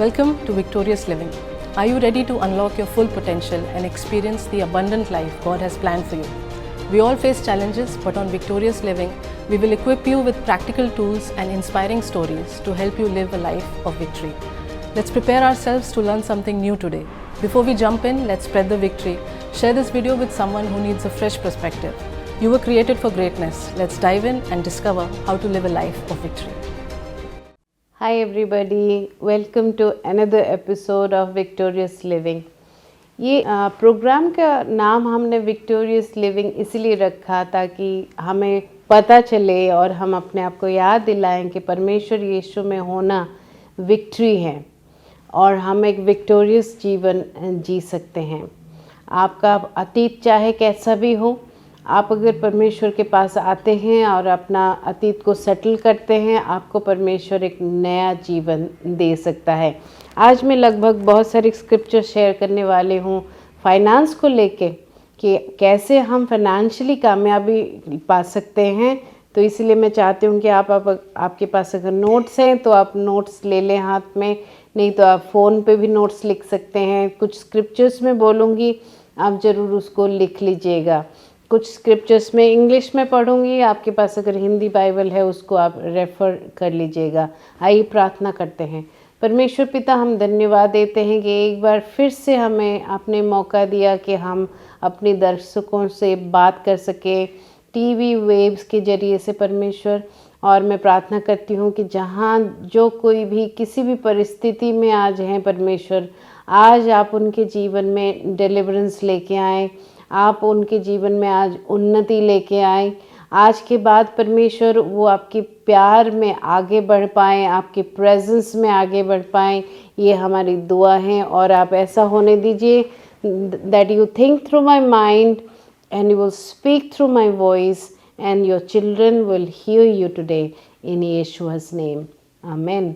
Welcome to Victorious Living. Are you ready to unlock your full potential and experience the abundant life God has planned for you? We all face challenges, but on Victorious Living, we will equip you with practical tools and inspiring stories to help you live a life of victory. Let's prepare ourselves to learn something new today. Before we jump in, let's spread the victory. Share this video with someone who needs a fresh perspective. You were created for greatness. Let's dive in and discover how to live a life of victory. Hi everybody, welcome to another episode of Victorious Living. ये programme का नाम हमने victorious living इसलिए रखा ताकि हमें पता चले और हम अपने आप को याद दिलाएं कि परमेश्वर यीशु में होना विक्ट्री है और हम एक विक्टोरियस जीवन जी सकते हैं। आपका अतीत चाहे कैसा भी हो, आप अगर परमेश्वर के पास आते हैं और अपना अतीत को सेटल करते हैं, आपको परमेश्वर एक नया जीवन दे सकता है। आज मैं लगभग बहुत सारी स्क्रिप्चर शेयर करने वाले हूँ फाइनेंस को लेके कि कैसे हम फाइनेंशियली कामयाबी पा सकते हैं। तो इसलिए मैं चाहती हूँ कि आपके पास अगर नोट्स हैं तो आप नोट्स ले लें हाथ में, नहीं तो आप फ़ोन पे भी नोट्स लिख सकते हैं। कुछ स्क्रिप्चर्स में बोलूँगी, आप ज़रूर उसको लिख लीजिएगा। कुछ स्क्रिप्चर्स में इंग्लिश में पढ़ूंगी, आपके पास अगर हिंदी बाइबल है उसको आप रेफ़र कर लीजिएगा। आइए प्रार्थना करते हैं। परमेश्वर पिता, हम धन्यवाद देते हैं कि एक बार फिर से हमें आपने मौका दिया कि हम अपने दर्शकों से बात कर सके टीवी वेव्स के ज़रिए से परमेश्वर। और मैं प्रार्थना करती हूँ कि जहाँ जो कोई भी किसी भी परिस्थिति में आज हैं परमेश्वर, आज आप उनके जीवन में डिलीवरेंस लेके आएँ, आप उनके जीवन में आज उन्नति लेके आए। आज के बाद परमेश्वर वो आपके प्यार में आगे बढ़ पाएँ, आपके प्रेजेंस में आगे बढ़ पाएँ, ये हमारी दुआ है। और आप ऐसा होने दीजिए that you think through my mind and you will speak through my voice and your children will hear you today in यीशुअस नेम, आमेन।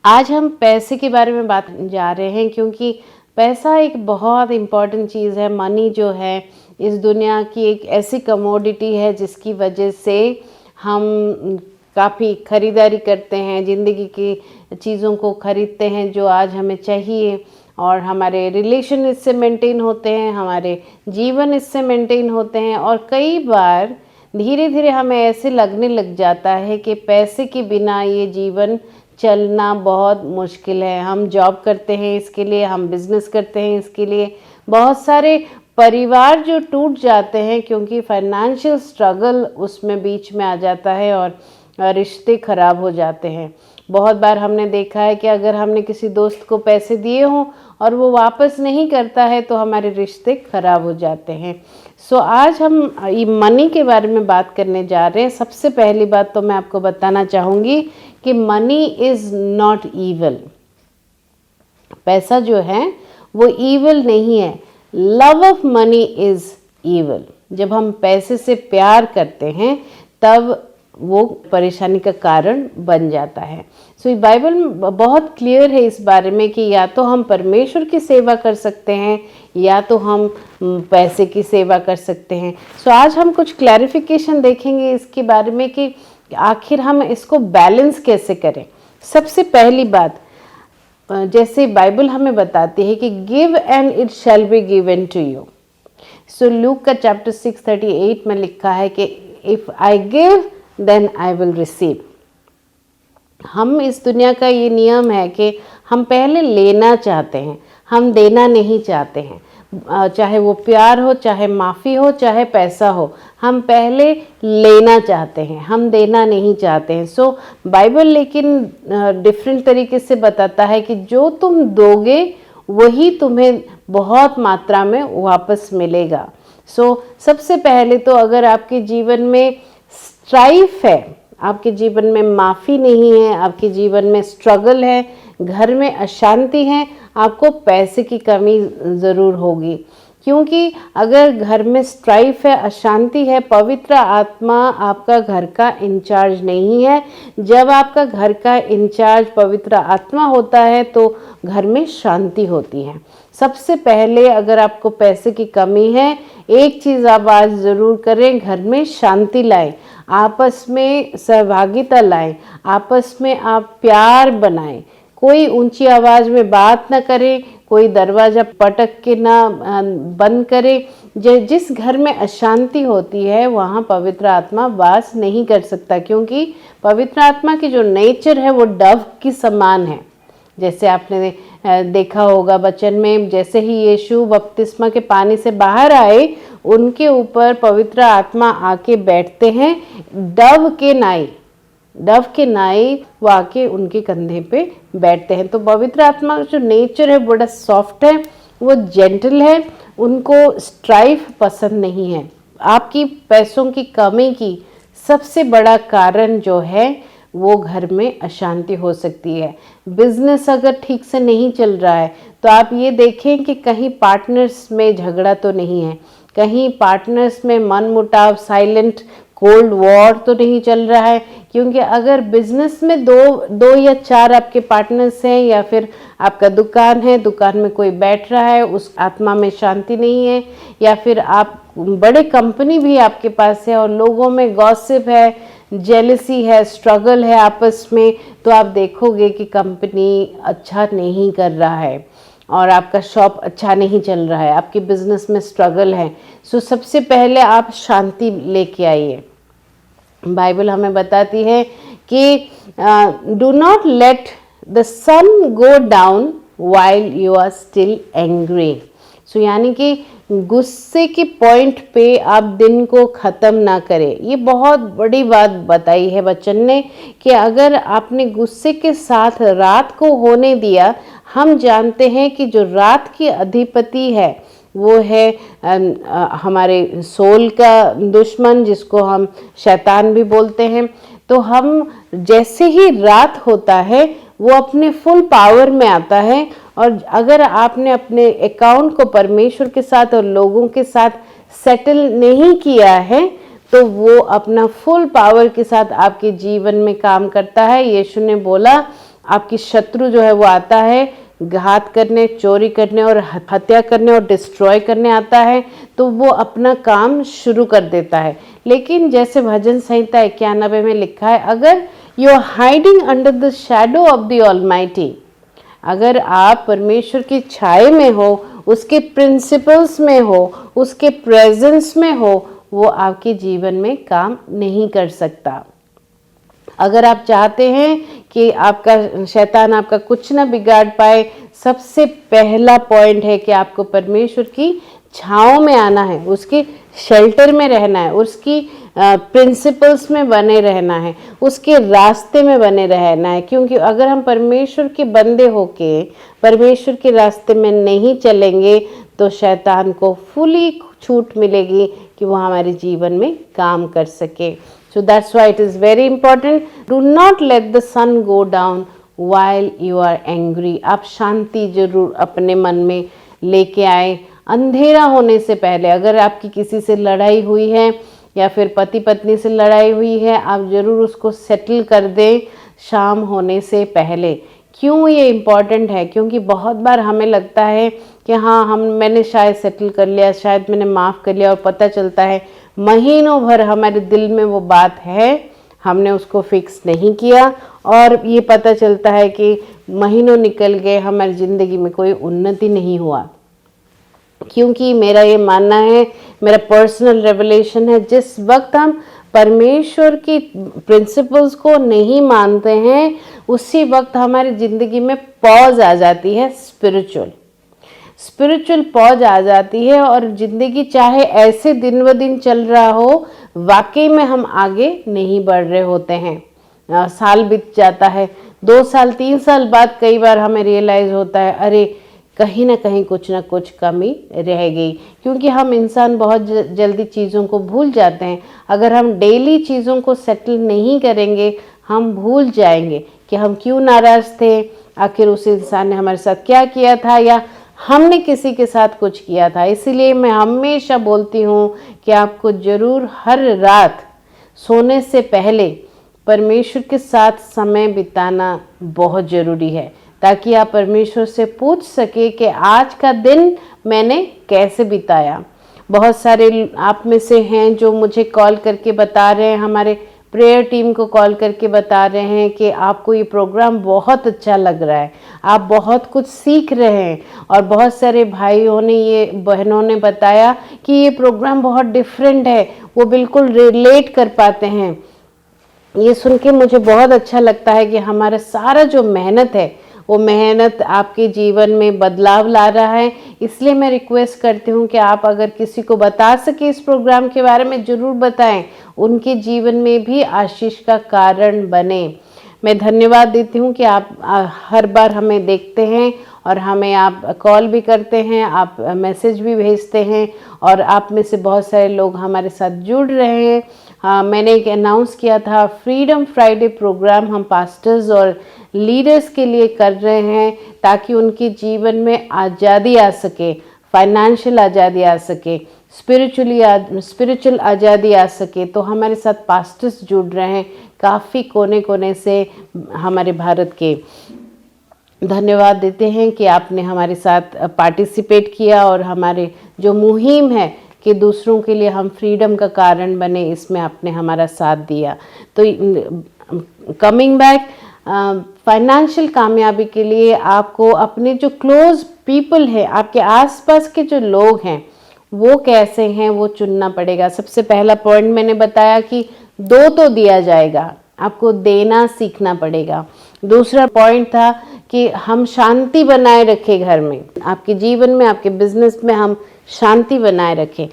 आज हम पैसे के बारे में बात जा रहे हैं क्योंकि पैसा एक बहुत इम्पॉर्टेंट चीज़ है। मनी जो है इस दुनिया की एक ऐसी कमोडिटी है जिसकी वजह से हम काफ़ी ख़रीदारी करते हैं, ज़िंदगी की चीज़ों को ख़रीदते हैं जो आज हमें चाहिए, और हमारे रिलेशन इससे मेंटेन होते हैं, हमारे जीवन इससे मेंटेन होते हैं। और कई बार धीरे धीरे हमें ऐसे लगने लग जाता है कि पैसे के बिना ये जीवन चलना बहुत मुश्किल है। हम जॉब करते हैं इसके लिए, हम बिज़नेस करते हैं इसके लिए। बहुत सारे परिवार जो टूट जाते हैं क्योंकि फाइनेंशियल स्ट्रगल उसमें बीच में आ जाता है और रिश्ते ख़राब हो जाते हैं। बहुत बार हमने देखा है कि अगर हमने किसी दोस्त को पैसे दिए हों और वो वापस नहीं करता है तो हमारे रिश्ते ख़राब हो जाते हैं। सो आज हम ये मनी के बारे में बात करने जा रहे हैं। सबसे पहली बात तो मैं आपको बताना चाहूँगी कि मनी इज़ नॉट ईवल। पैसा जो है वो ईवल नहीं है। Love of money is evil. जब हम पैसे से प्यार करते हैं तब वो परेशानी का कारण बन जाता है। सो ये बाइबल में बहुत क्लियर है इस बारे में कि या तो हम परमेश्वर की सेवा कर सकते हैं या तो हम पैसे की सेवा कर सकते हैं। सो आज हम कुछ क्लैरिफिकेशन देखेंगे इसके बारे में कि आखिर हम इसको बैलेंस कैसे करें। सबसे पहली बात, जैसे बाइबल हमें बताती है कि give and it shall be given to you. So Luke का चैप्टर 6:38 में लिखा है कि if I give then I will receive. हम इस दुनिया का ये नियम है कि हम पहले लेना चाहते हैं, हम देना नहीं चाहते हैं। चाहे वो प्यार हो, चाहे माफ़ी हो, चाहे पैसा हो, हम पहले लेना चाहते हैं, हम देना नहीं चाहते हैं। सो बाइबल लेकिन डिफरेंट तरीके से बताता है कि जो तुम दोगे वही तुम्हें बहुत मात्रा में वापस मिलेगा। सो सबसे पहले तो अगर आपके जीवन में स्ट्राइफ है, आपके जीवन में माफ़ी नहीं है, आपके जीवन में स्ट्रगल है, घर में अशांति है, आपको पैसे की कमी ज़रूर होगी। क्योंकि अगर घर में स्ट्राइफ है, अशांति है, पवित्र आत्मा आपका घर का इंचार्ज नहीं है। जब आपका घर का इंचार्ज पवित्र आत्मा होता है तो घर में शांति होती है। सबसे पहले अगर आपको पैसे की कमी है, एक चीज़ आप आज ज़रूर करें, घर में शांति लाएं, आपस में सहभागिता लाएं, आपस में आप प्यार बनाएं। कोई ऊंची आवाज़ में बात ना करे, कोई दरवाज़ा पटक के ना बंद करे। जिस घर में अशांति होती है वहाँ पवित्र आत्मा वास नहीं कर सकता, क्योंकि पवित्र आत्मा की जो नेचर है वो डव की समान है। जैसे आपने देखा होगा वचन में, जैसे ही यीशु बपतिस्मा के पानी से बाहर आए, उनके ऊपर पवित्र आत्मा आके बैठते हैं डव के नाई वो आके उनके कंधे पे बैठते हैं। तो पवित्र आत्मा का जो नेचर है बड़ा सॉफ्ट है, वो जेंटल है, उनको स्ट्राइफ पसंद नहीं है। आपकी पैसों की कमी की सबसे बड़ा कारण जो है वो घर में अशांति हो सकती है। बिजनेस अगर ठीक से नहीं चल रहा है तो आप ये देखें कि कहीं पार्टनर्स में झगड़ा तो नहीं है, कहीं पार्टनर्स में मनमुटाव, साइलेंट कोल्ड वॉर तो नहीं चल रहा है। क्योंकि अगर बिजनेस में दो या चार आपके पार्टनर्स हैं, या फिर आपका दुकान है, दुकान में कोई बैठ रहा है, उस आत्मा में शांति नहीं है, या फिर आप बड़े कंपनी भी आपके पास है और लोगों में गॉसिप है, जेलसी है, स्ट्रगल है आपस में, तो आप देखोगे कि कंपनी अच्छा नहीं कर रहा है और आपका शॉप अच्छा नहीं चल रहा है, आपके बिजनेस में स्ट्रगल है। सो सबसे पहले आप शांति लेके आइए। बाइबल हमें बताती है कि do not let the sun go down while you are still angry. So यानी कि गुस्से के पॉइंट पे आप दिन को ख़त्म ना करें। ये बहुत बड़ी बात बताई है वचन ने कि अगर आपने गुस्से के साथ रात को होने दिया, हम जानते हैं कि जो रात की अधिपति है वो है हमारे सोल का दुश्मन, जिसको हम शैतान भी बोलते हैं। तो हम जैसे ही रात होता है वो अपने फुल पावर में आता है, और अगर आपने अपने अकाउंट को परमेश्वर के साथ और लोगों के साथ सेटल नहीं किया है तो वो अपना फुल पावर के साथ आपके जीवन में काम करता है। यीशु ने बोला आपकी शत्रु जो है वो आता है घात करने, चोरी करने और हत्या करने और डिस्ट्रॉय करने आता है, तो वो अपना काम शुरू कर देता है। लेकिन जैसे भजन संहिता 91 में लिखा है, अगर you are hiding under the shadow of the almighty, अगर आप परमेश्वर की छाए में हो, उसके प्रिंसिपल्स में हो, उसके प्रेजेंस में हो, वो आपके जीवन में काम नहीं कर सकता। अगर आप चाहते हैं कि आपका शैतान आपका कुछ ना बिगाड़ पाए, सबसे पहला पॉइंट है कि आपको परमेश्वर की छाँव में आना है, उसकी शेल्टर में रहना है, उसकी प्रिंसिपल्स में बने रहना है, उसके रास्ते में बने रहना है। क्योंकि अगर हम परमेश्वर के बंदे होके परमेश्वर के रास्ते में नहीं चलेंगे तो शैतान को फुली छूट मिलेगी कि वो हमारे जीवन में काम कर सके। So that's why it is very important. Do not let the sun go down while you are angry. आप शांति जरूर अपने मन में लेके आए अंधेरा होने से पहले। अगर आपकी किसी से लड़ाई हुई है या फिर पति पत्नी से लड़ाई हुई है, आप ज़रूर उसको सेटल कर दें शाम होने से पहले। क्यों ये इम्पॉर्टेंट है? क्योंकि बहुत बार हमें लगता है कि हाँ मैंने शायद सेटल कर लिया, शायद मैंने माफ़ कर लिया, और पता चलता है महीनों भर हमारे दिल में वो बात है, हमने उसको फिक्स नहीं किया, और ये पता चलता है कि महीनों निकल गए, हमारी ज़िंदगी में कोई उन्नति नहीं हुआ। क्योंकि मेरा ये मानना है, मेरा पर्सनल रेवलेशन है, जिस वक्त हम परमेश्वर की प्रिंसिपल्स को नहीं मानते हैं उसी वक्त हमारी ज़िंदगी में पॉज आ जाती है, स्पिरिचुअल पॉज आ जाती है, और ज़िंदगी चाहे ऐसे दिन व दिन चल रहा हो, वाकई में हम आगे नहीं बढ़ रहे होते हैं। साल बीत जाता है, 2 साल 3 साल बाद कई बार हमें रियलाइज़ होता है अरे कहीं ना कहीं कुछ ना कुछ कमी रह गई। क्योंकि हम इंसान बहुत जल्दी चीज़ों को भूल जाते हैं। अगर हम डेली चीज़ों को सेटल नहीं करेंगे, हम भूल जाएंगे कि हम क्यों नाराज़ थे, आखिर उस इंसान ने हमारे साथ क्या किया था, या हमने किसी के साथ कुछ किया था। इसीलिए मैं हमेशा बोलती हूँ कि आपको ज़रूर हर रात सोने से पहले परमेश्वर के साथ समय बिताना बहुत ज़रूरी है, ताकि आप परमेश्वर से पूछ सके कि आज का दिन मैंने कैसे बिताया। बहुत सारे आप में से हैं जो मुझे कॉल करके बता रहे हैं हमारे प्रेयर टीम को कॉल करके बता रहे हैं कि आपको ये प्रोग्राम बहुत अच्छा लग रहा है, आप बहुत कुछ सीख रहे हैं। और बहुत सारे भाइयों ने, ये बहनों ने बताया कि ये प्रोग्राम बहुत डिफरेंट है, वो बिल्कुल रिलेट कर पाते हैं। ये सुन के मुझे बहुत अच्छा लगता है कि हमारा सारा जो मेहनत है वो मेहनत आपके जीवन में बदलाव ला रहा है। इसलिए मैं रिक्वेस्ट करती हूँ कि आप अगर किसी को बता सके इस प्रोग्राम के बारे में, ज़रूर बताएं, उनके जीवन में भी आशीष का कारण बने। मैं धन्यवाद देती हूँ कि आप हर बार हमें देखते हैं और हमें आप कॉल भी करते हैं, आप मैसेज भी भेजते हैं और आप में से बहुत सारे लोग हमारे साथ जुड़ रहे हैं। मैंने एक अनाउंस किया था, फ्रीडम फ्राइडे प्रोग्राम हम पास्टर्स और लीडर्स के लिए कर रहे हैं ताकि उनके जीवन में आज़ादी आ सके, फाइनेंशियल आज़ादी आ सके, स्पिरिचुअल आज़ादी आ सके। तो हमारे साथ पास्टर्स जुड़ रहे हैं काफ़ी कोने कोने से हमारे भारत के। धन्यवाद देते हैं कि आपने हमारे साथ पार्टिसिपेट किया और हमारे जो मुहिम है कि दूसरों के लिए हम फ्रीडम का कारण बने, इसमें आपने हमारा साथ दिया। तो कमिंग बैक, फाइनेंशियल कामयाबी के लिए आपको अपने जो क्लोज पीपल है, आपके आसपास के जो लोग हैं वो कैसे हैं वो चुनना पड़ेगा। सबसे पहला पॉइंट मैंने बताया कि दो तो दिया जाएगा, आपको देना सीखना पड़ेगा। दूसरा पॉइंट था कि हम शांति बनाए रखें घर में, आपके जीवन में, आपके बिजनेस में हम शांति बनाए रखें।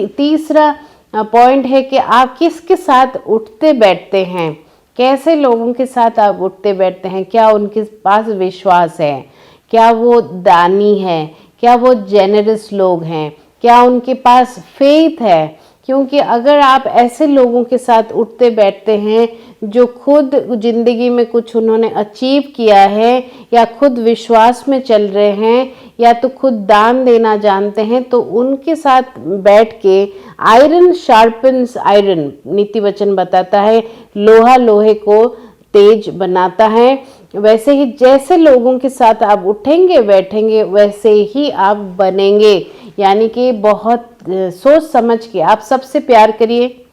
तीसरा पॉइंट है कि आप किसके साथ उठते बैठते हैं, कैसे लोगों के साथ आप उठते बैठते हैं, क्या उनके पास विश्वास है, क्या वो दानी है, क्या वो जेनरस लोग हैं, क्या उनके पास फेथ है। क्योंकि अगर आप ऐसे लोगों के साथ उठते बैठते हैं जो खुद ज़िंदगी में कुछ उन्होंने अचीव किया है या खुद विश्वास में चल रहे हैं या तो खुद दान देना जानते हैं, तो उनके साथ बैठ के आयरन शार्पन्स आयरन, नीति वचन बताता है, लोहा लोहे को तेज बनाता है। वैसे ही जैसे लोगों के साथ आप उठेंगे बैठेंगे वैसे ही आप बनेंगे। यानी कि बहुत सोच समझ के आप सबसे प्यार करिए,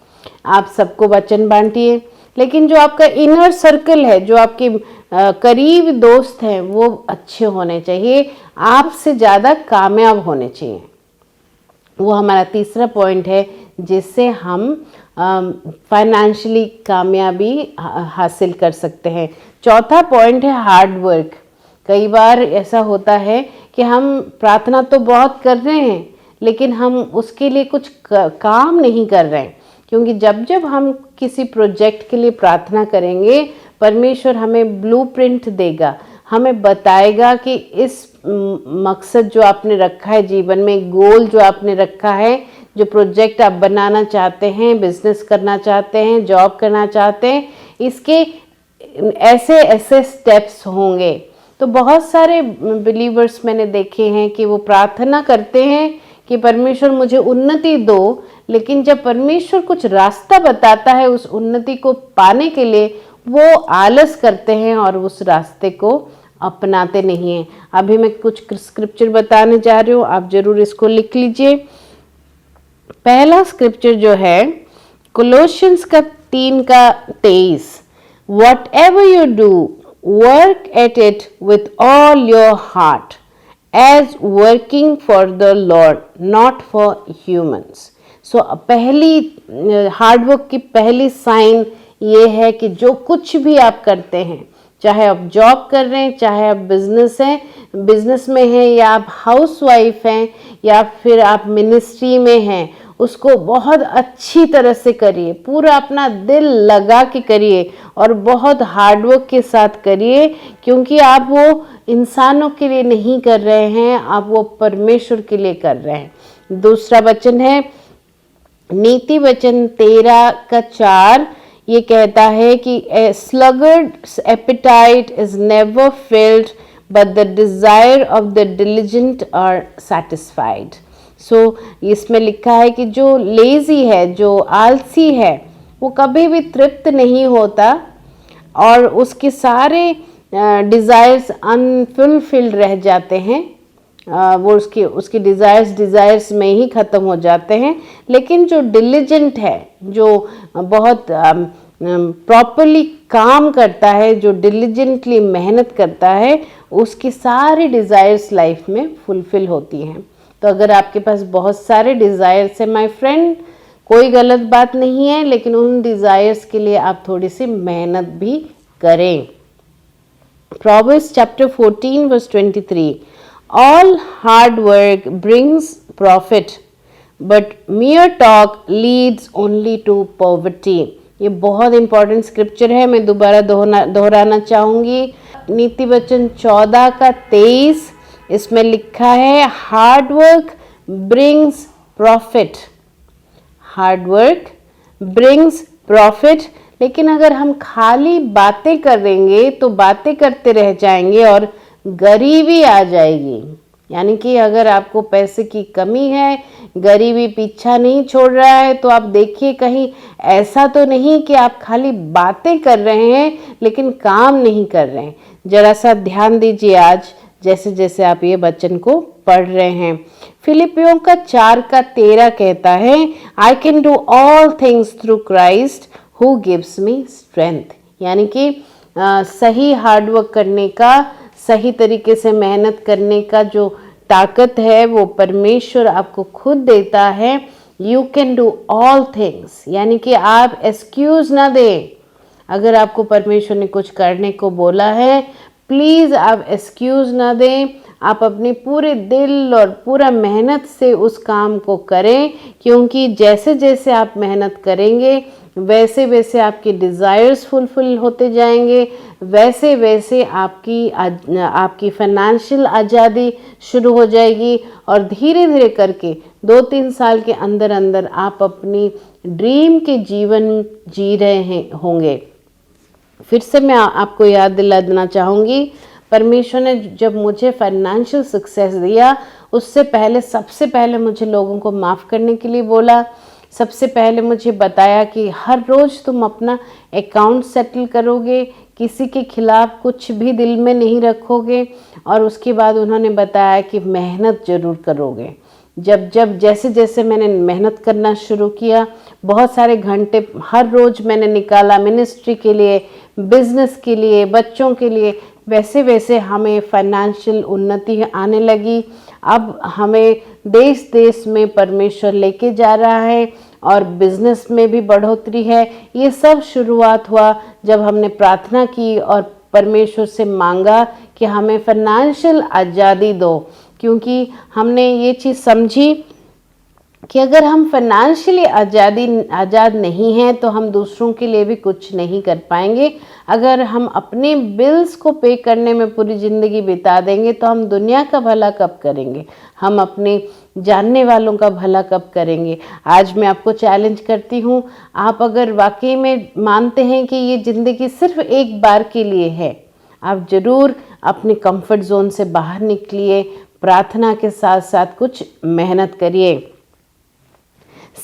आप सबको वचन बांटिए, लेकिन जो आपका इनर सर्कल है, जो आपके करीब दोस्त हैं, वो अच्छे होने चाहिए, आपसे ज़्यादा कामयाब होने चाहिए। वो हमारा तीसरा पॉइंट है जिससे हम फाइनेंशियली कामयाबी हासिल कर सकते हैं। चौथा पॉइंट है हार्ड वर्क। कई बार ऐसा होता है कि हम प्रार्थना तो बहुत कर रहे हैं लेकिन हम उसके लिए कुछ काम नहीं कर रहे हैं, क्योंकि जब जब हम किसी प्रोजेक्ट के लिए प्रार्थना करेंगे, परमेश्वर हमें ब्लूप्रिंट देगा, हमें बताएगा कि इस मकसद जो आपने रखा है जीवन में, गोल जो आपने रखा है, जो प्रोजेक्ट आप बनाना चाहते हैं, बिजनेस करना चाहते हैं, जॉब करना चाहते हैं, इसके ऐसे ऐसे स्टेप्स होंगे। तो बहुत सारे बिलीवर्स मैंने देखे हैं कि वो प्रार्थना करते हैं कि परमेश्वर मुझे उन्नति दो, लेकिन जब परमेश्वर कुछ रास्ता बताता है उस उन्नति को पाने के लिए, वो आलस करते हैं और उस रास्ते को अपनाते नहीं हैं। अभी मैं कुछ स्क्रिप्चर बताने जा रही हूँ, आप जरूर इसको लिख लीजिए। पहला स्क्रिप्चर जो है कोलोशियंस का 3:23, Whatever you do, work at it with all your heart, as working for the Lord, not for humans. So पहली हार्डवर्क की पहली साइन ये है कि जो कुछ भी आप करते हैं, चाहे आप जॉब कर रहे हैं, चाहे आप बिजनेस में हैं, या आप हाउसवाइफ हैं, या फिर आप मिनिस्ट्री में हैं, उसको बहुत अच्छी तरह से करिए, पूरा अपना दिल लगा के करिए और बहुत हार्डवर्क के साथ करिए, क्योंकि आप वो इंसानों के लिए नहीं कर रहे हैं, आप वो परमेश्वर के लिए कर रहे हैं। दूसरा वचन है नीति वचन 13:4, ये कहता है कि sluggard's appetite is never filled, but the desire of the diligent are satisfied. इसमें लिखा है कि जो लेजी है, जो आलसी है, वो कभी भी तृप्त नहीं होता और उसके सारे डिज़ायर्स अनफुलफिल्ड रह जाते हैं। वो उसके डिज़ायर्स में ही ख़त्म हो जाते हैं। लेकिन जो डिलिजेंट है, जो बहुत प्रॉपरली काम करता है, जो डिलिजेंटली मेहनत करता है, उसकी सारी डिज़ायर्स लाइफ में फुलफिल होती हैं। तो अगर आपके पास बहुत सारे डिज़ायर्स हैं माय फ्रेंड, कोई गलत बात नहीं है, लेकिन उन डिज़ायर्स के लिए आप थोड़ी सी मेहनत भी करें। Proverbs chapter 14 verse 23, all hard work brings profit, but mere talk leads only to poverty। ये बहुत इंपॉर्टेंट स्क्रिप्चर है, मैं दोबारा दोहराना चाहूँगी। नीति वचन 14 का 23, इसमें लिखा है hard work brings profit, hard work brings profit. लेकिन अगर हम खाली बातें करेंगे तो बातें करते रह जाएंगे और गरीबी आ जाएगी। यानी कि अगर आपको पैसे की कमी है, गरीबी पीछा नहीं छोड़ रहा है, तो आप देखिए कहीं ऐसा तो नहीं कि आप खाली बातें कर रहे हैं लेकिन काम नहीं कर रहे हैं। जरा सा ध्यान दीजिए आज जैसे जैसे आप ये वचन को पढ़ रहे हैं। फिलिपियों का 4 का 13 कहता है, I can do all things through Christ who gives me strength. यानी कि सही हार्डवर्क करने का, सही तरीके से मेहनत करने का जो ताकत है वो परमेश्वर आपको खुद देता है। You can do all things, यानी कि आप एक्सक्यूज ना दें। अगर आपको परमेश्वर ने कुछ करने को बोला है, प्लीज़ आप एक्सक्यूज ना दें। आप अपने पूरे दिल और पूरा मेहनत से उस काम को करें, क्योंकि जैसे जैसे आप मेहनत करेंगे वैसे वैसे आपके डिज़ायर्स फुलफिल होते जाएंगे, वैसे वैसे आपकी फाइनेंशियल आज़ादी शुरू हो जाएगी और धीरे धीरे करके 2-3 साल के अंदर अंदर आप अपनी ड्रीम के जीवन जी रहे होंगे। फिर से मैं आपको याद दिला देना चाहूँगी, परमेश्वर ने जब मुझे फाइनेंशियल सक्सेस दिया, उससे पहले सबसे पहले मुझे लोगों को माफ़ करने के लिए बोला। सबसे पहले मुझे बताया कि हर रोज़ तुम अपना अकाउंट सेटल करोगे, किसी के खिलाफ कुछ भी दिल में नहीं रखोगे, और उसके बाद उन्होंने बताया कि मेहनत ज़रूर करोगे। जब जैसे जैसे मैंने मेहनत करना शुरू किया, बहुत सारे घंटे हर रोज़ मैंने निकाला मिनिस्ट्री के लिए, बिजनेस के लिए, बच्चों के लिए, वैसे वैसे हमें फाइनेंशियल उन्नति आने लगी। अब हमें देश देश में परमेश्वर लेके जा रहा है और बिजनेस में भी बढ़ोतरी है। ये सब शुरुआत हुआ जब हमने प्रार्थना की और परमेश्वर से मांगा कि हमें फाइनेंशियल आज़ादी दो, क्योंकि हमने ये चीज़ समझी कि अगर हम फाइनेंशियली आज़ाद नहीं हैं तो हम दूसरों के लिए भी कुछ नहीं कर पाएंगे। अगर हम अपने बिल्स को पे करने में पूरी ज़िंदगी बिता देंगे तो हम दुनिया का भला कब करेंगे, हम अपने जानने वालों का भला कब करेंगे। आज मैं आपको चैलेंज करती हूँ, आप अगर वाकई में मानते हैं कि ये ज़िंदगी सिर्फ एक बार के लिए है, आप ज़रूर अपने कंफर्ट जोन से बाहर निकलिए, प्रार्थना के साथ साथ कुछ मेहनत करिए।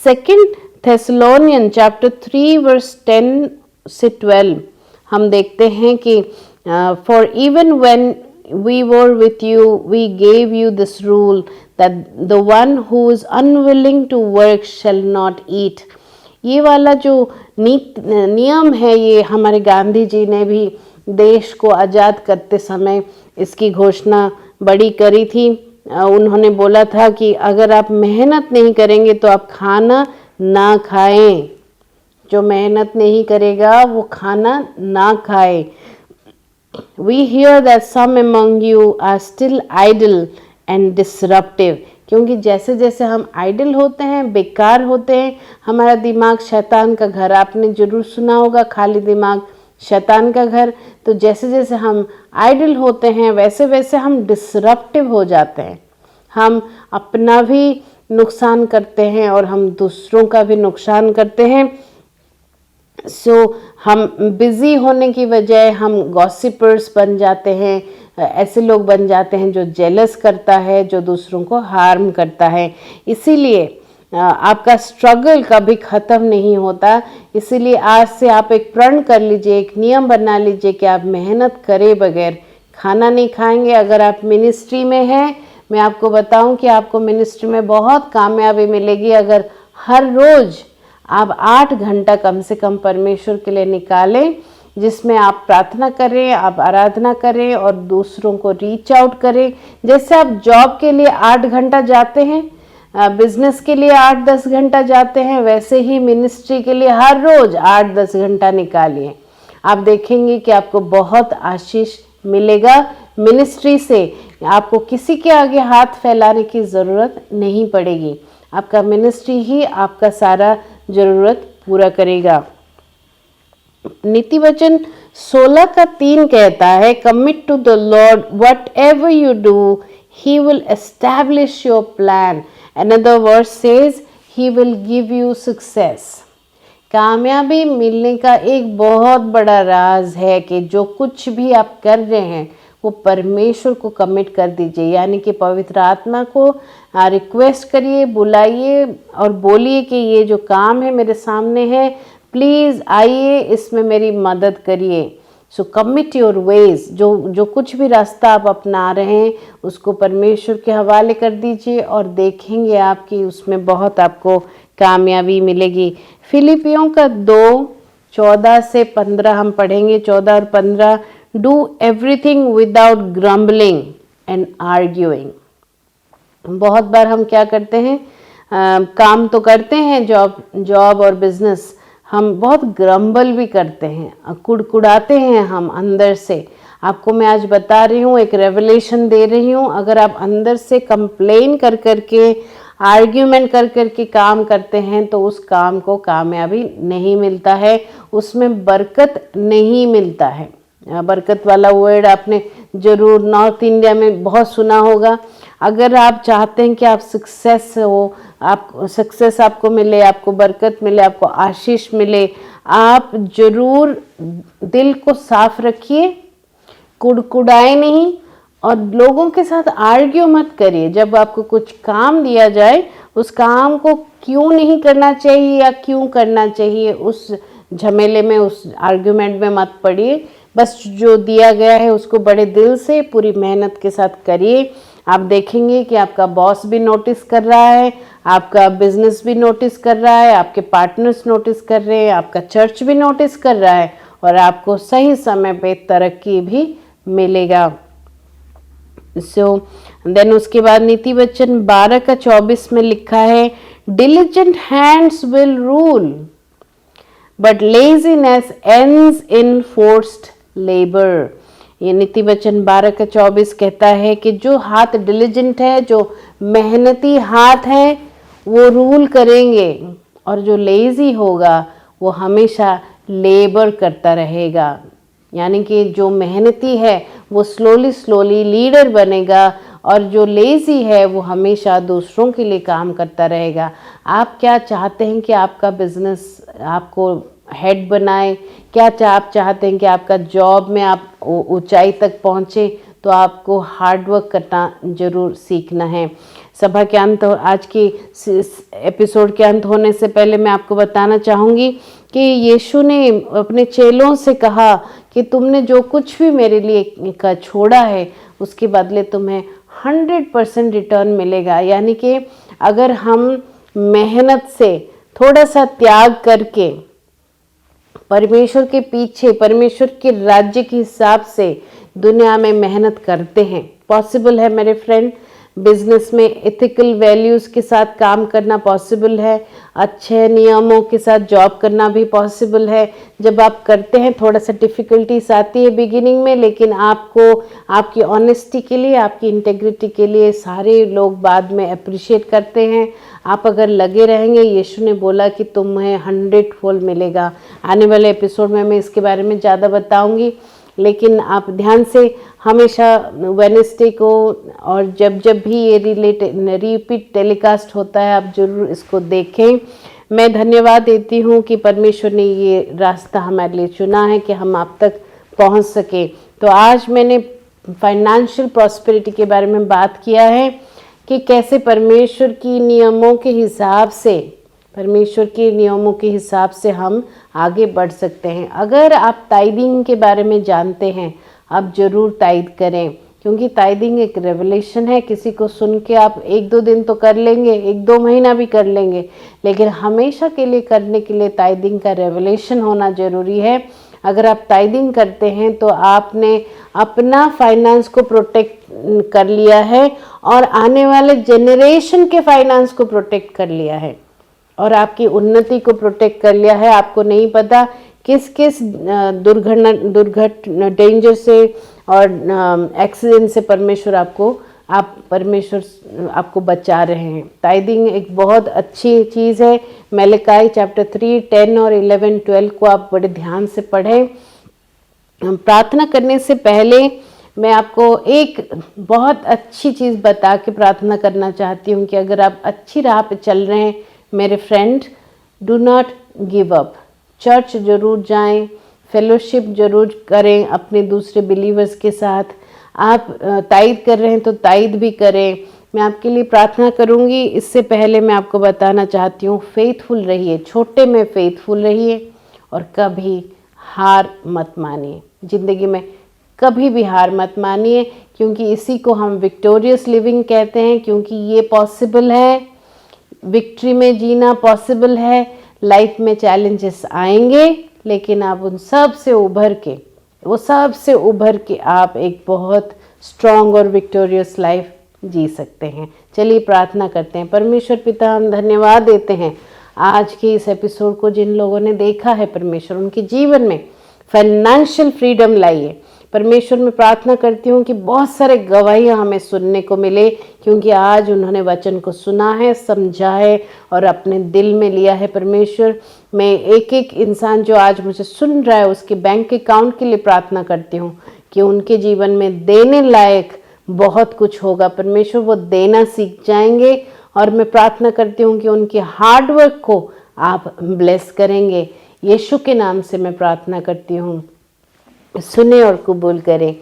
2 थेसलोनियन चैप्टर 3 वर्स 10 से 12 हम देखते हैं कि for even when we were with you we gave you this rule that the one who is unwilling to work shall not eat. ये वाला जो नियम है, ये हमारे गांधी जी ने भी देश को आज़ाद करते समय इसकी घोषणा बड़ी करी थी। उन्होंने बोला था कि अगर आप मेहनत नहीं करेंगे तो आप खाना ना खाएं। जो मेहनत नहीं करेगा वो खाना ना खाए। We hear that some among you are still idle and disruptive। क्योंकि जैसे जैसे हम आइडल होते हैं, बेकार होते हैं, हमारा दिमाग शैतान का घर, आपने ज़रूर सुना होगा खाली दिमाग शैतान का घर। तो जैसे जैसे हम आइडल होते हैं वैसे वैसे हम डिसरप्टिव हो जाते हैं, हम अपना भी नुकसान करते हैं और हम दूसरों का भी नुकसान करते हैं। हम बिज़ी होने की बजाय हम गॉसिपर्स बन जाते हैं, ऐसे लोग बन जाते हैं जो जेलस करता है, जो दूसरों को हार्म करता है। इसीलिए आपका स्ट्रगल कभी ख़त्म नहीं होता। इसीलिए आज से आप एक प्रण कर लीजिए, एक नियम बना लीजिए कि आप मेहनत करे बगैर खाना नहीं खाएंगे। अगर आप मिनिस्ट्री में हैं, मैं आपको बताऊं कि आपको मिनिस्ट्री में बहुत कामयाबी मिलेगी अगर हर रोज़ आप 8 घंटा कम से कम परमेश्वर के लिए निकालें, जिसमें आप प्रार्थना करें, आप आराधना करें और दूसरों को रीच आउट करें। जैसे आप जॉब के लिए 8 घंटा जाते हैं, बिजनेस के लिए 8-10 घंटा जाते हैं, वैसे ही मिनिस्ट्री के लिए हर रोज 8-10 घंटा निकालिए। आप देखेंगे कि आपको बहुत आशीष मिलेगा। मिनिस्ट्री से आपको किसी के आगे हाथ फैलाने की ज़रूरत नहीं पड़ेगी। आपका मिनिस्ट्री ही आपका सारा ज़रूरत पूरा करेगा। नीति वचन 16:3 कहता है, commit to the lord whatever you do, he will establish your plan. Another verse says, he will give you success. कामयाबी मिलने का एक बहुत बड़ा राज है कि जो कुछ भी आप कर रहे हैं वो परमेश्वर को कमिट कर दीजिए, यानी कि पवित्र आत्मा को रिक्वेस्ट करिए, बुलाइए और बोलिए कि ये जो काम है मेरे सामने है, प्लीज़ आइए, इसमें मेरी मदद करिए। सो कमिट योर वेज, जो कुछ भी रास्ता आप अपना रहे हैं उसको परमेश्वर के हवाले कर दीजिए और देखेंगे आप कि उसमें बहुत आपको कामयाबी मिलेगी। फिलिपियों का 2:14-15 हम पढ़ेंगे, 14 और 15। Do everything without grumbling and arguing. बहुत बार हम क्या करते हैं, काम तो करते हैं, जॉब और बिजनेस, हम बहुत ग्रम्बल भी करते हैं, कुड़कुड़ाते हैं हम अंदर से। आपको मैं आज बता रही हूँ, एक रेवलेशन दे रही हूँ, अगर आप अंदर से कंप्लेन कर करके, आर्ग्यूमेंट कर करके काम करते हैं तो उस काम को कामयाबी नहीं मिलता है, उसमें बरकत नहीं मिलता है। बरकत वाला वर्ड आपने ज़रूर नॉर्थ इंडिया में बहुत सुना होगा। अगर आप चाहते हैं कि आप सक्सेस हो, आप सक्सेस आपको मिले, आपको बरकत मिले, आपको आशीष मिले, आप ज़रूर दिल को साफ रखिए, कुड़कुड़ाए नहीं और लोगों के साथ आर्ग्यू मत करिए। जब आपको कुछ काम दिया जाए उस काम को क्यों नहीं करना चाहिए या क्यों करना चाहिए, उस झमेले में, उस आर्ग्यूमेंट में मत पड़िए। बस जो दिया गया है उसको बड़े दिल से पूरी मेहनत के साथ करिए। आप देखेंगे कि आपका बॉस भी नोटिस कर रहा है, आपका बिजनेस भी नोटिस कर रहा है, आपके पार्टनर्स नोटिस कर रहे हैं, आपका चर्च भी नोटिस कर रहा है और आपको सही समय पे तरक्की भी मिलेगा। देन उसके बाद नीति वचन 12:24 में लिखा है, diligent hands will rule but laziness ends in forced labour. ये नीति वचन 12:24 कहता है कि जो हाथ डिलिजेंट है, जो मेहनती हाथ है, वो रूल करेंगे और जो लेजी होगा वो हमेशा लेबर करता रहेगा। यानी कि जो मेहनती है वो स्लोली लीडर बनेगा और जो लेजी है वो हमेशा दूसरों के लिए काम करता रहेगा। आप क्या चाहते हैं कि आपका बिजनेस आपको हेड बनाए? क्या आप चाहते हैं कि आपका जॉब में आप ऊंचाई तक पहुंचे? तो आपको हार्ड वर्क करना जरूर सीखना है। सभा के अंत, आज की एपिसोड के अंत होने से पहले मैं आपको बताना चाहूँगी कि यीशु ने अपने चेलों से कहा कि तुमने जो कुछ भी मेरे लिए का छोड़ा है उसके बदले तुम्हें 100% रिटर्न मिलेगा। यानी कि अगर हम मेहनत से थोड़ा सा त्याग करके परमेश्वर के पीछे, परमेश्वर के राज्य के हिसाब से दुनिया में मेहनत करते हैं, पॉसिबल है मेरे फ्रेंड। बिजनेस में एथिकल वैल्यूज़ के साथ काम करना पॉसिबल है, अच्छे नियमों के साथ जॉब करना भी पॉसिबल है। जब आप करते हैं थोड़ा सा डिफ़िकल्टीज आती है बिगिनिंग में, लेकिन आपको आपकी ऑनेस्टी के लिए, आपकी इंटेग्रिटी के लिए सारे लोग बाद में अप्रिशिएट करते हैं। आप अगर लगे रहेंगे, यीशु ने बोला कि तुम्हें 100-fold मिलेगा। आने वाले एपिसोड में मैं इसके बारे में ज़्यादा बताऊँगी, लेकिन आप ध्यान से हमेशा वेडनेसडे को और जब भी ये रिपीट टेलीकास्ट होता है आप जरूर इसको देखें। मैं धन्यवाद देती हूँ कि परमेश्वर ने ये रास्ता हमारे लिए चुना है कि हम आप तक पहुँच सके। तो आज मैंने फाइनेंशियल प्रॉस्पेरिटी के बारे में बात किया है कि कैसे परमेश्वर की नियमों के हिसाब से हम आगे बढ़ सकते हैं। अगर आप टाइदिंग के बारे में जानते हैं, आप ज़रूर टाइद करें। क्योंकि टाइदिंग एक रेवलेशन है। किसी को सुन के आप 1-2 दिन तो कर लेंगे, 1-2 महीना भी कर लेंगे, लेकिन हमेशा के लिए करने के लिए टाइदिंग का रेवलेशन होना ज़रूरी है। अगर आप टाइदिंग करते हैं तो आपने अपना फाइनेंस को प्रोटेक्ट कर लिया है और आने वाले जनरेशन के फाइनेंस को प्रोटेक्ट कर लिया है और आपकी उन्नति को प्रोटेक्ट कर लिया है। आपको नहीं पता किस किस दुर्घटना डेंजर से और एक्सीडेंट से परमेश्वर आपको बचा रहे हैं। टाइदिंग एक बहुत अच्छी चीज़ है। मलकाई चैप्टर 3, 10 और 11, 12 को आप बड़े ध्यान से पढ़ें। प्रार्थना करने से पहले मैं आपको एक बहुत अच्छी चीज़ बता के प्रार्थना करना चाहती हूँ कि अगर आप अच्छी राह पे चल रहे हैं मेरे friend, do not give up. Church ज़रूर जाएं, फेलोशिप ज़रूर करें अपने दूसरे बिलीवर्स के साथ। आप ताइद कर रहे हैं तो ताइद भी करें। मैं आपके लिए प्रार्थना करूंगी। इससे पहले मैं आपको बताना चाहती हूँ, फेथफुल रहिए, छोटे में फेथफुल रहिए और कभी हार मत मानिए। ज़िंदगी में कभी भी हार मत मानिए, क्योंकि इसी को हम विक्टोरियस लिविंग कहते हैं, क्योंकि ये पॉसिबल है। विक्ट्री में जीना पॉसिबल है। लाइफ में चैलेंजेस आएंगे, लेकिन आप उन सब से उभर के आप एक बहुत स्ट्रॉन्ग और विक्टोरियस लाइफ जी सकते हैं। चलिए प्रार्थना करते हैं। परमेश्वर पिता, हम धन्यवाद देते हैं आज के इस एपिसोड को। जिन लोगों ने देखा है परमेश्वर, उनके जीवन में फाइनेंशियल फ्रीडम लाइए। परमेश्वर मैं प्रार्थना करती हूँ कि बहुत सारे गवाहियाँ हमें सुनने को मिले, क्योंकि आज उन्होंने वचन को सुना है, समझा है और अपने दिल में लिया है। परमेश्वर, मैं एक एक इंसान जो आज मुझे सुन रहा है उसके बैंक अकाउंट के लिए प्रार्थना करती हूँ कि उनके जीवन में देने लायक बहुत कुछ होगा। परमेश्वर, वो देना सीख जाएंगे और मैं प्रार्थना करती हूँ कि उनके हार्डवर्क को आप ब्लेस करेंगे। यीशु के नाम से मैं प्रार्थना करती हूँ, सुने और कबूल करें।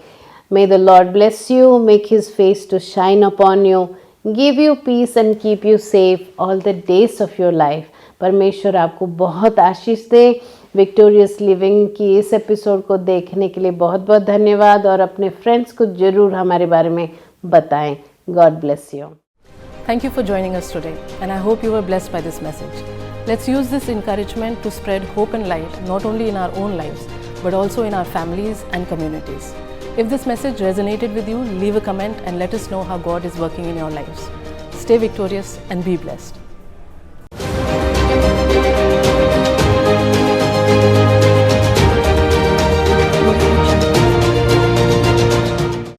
May the Lord bless you, make His face to shine upon you, give you peace and keep you safe all the days of your life. परमेश्वर आपको बहुत आशीष दे। विक्टोरियस लिविंग की इस एपिसोड को देखने के लिए बहुत बहुत धन्यवाद और अपने फ्रेंड्स को जरूर हमारे बारे में बताएं। God bless you. Thank you for joining us today, and I hope you were blessed by this message. Let's use this encouragement to spread hope and light not only in our own lives, but also in our families and communities. If this message resonated with you, leave a comment and let us know how God is working in your lives. Stay victorious and be blessed.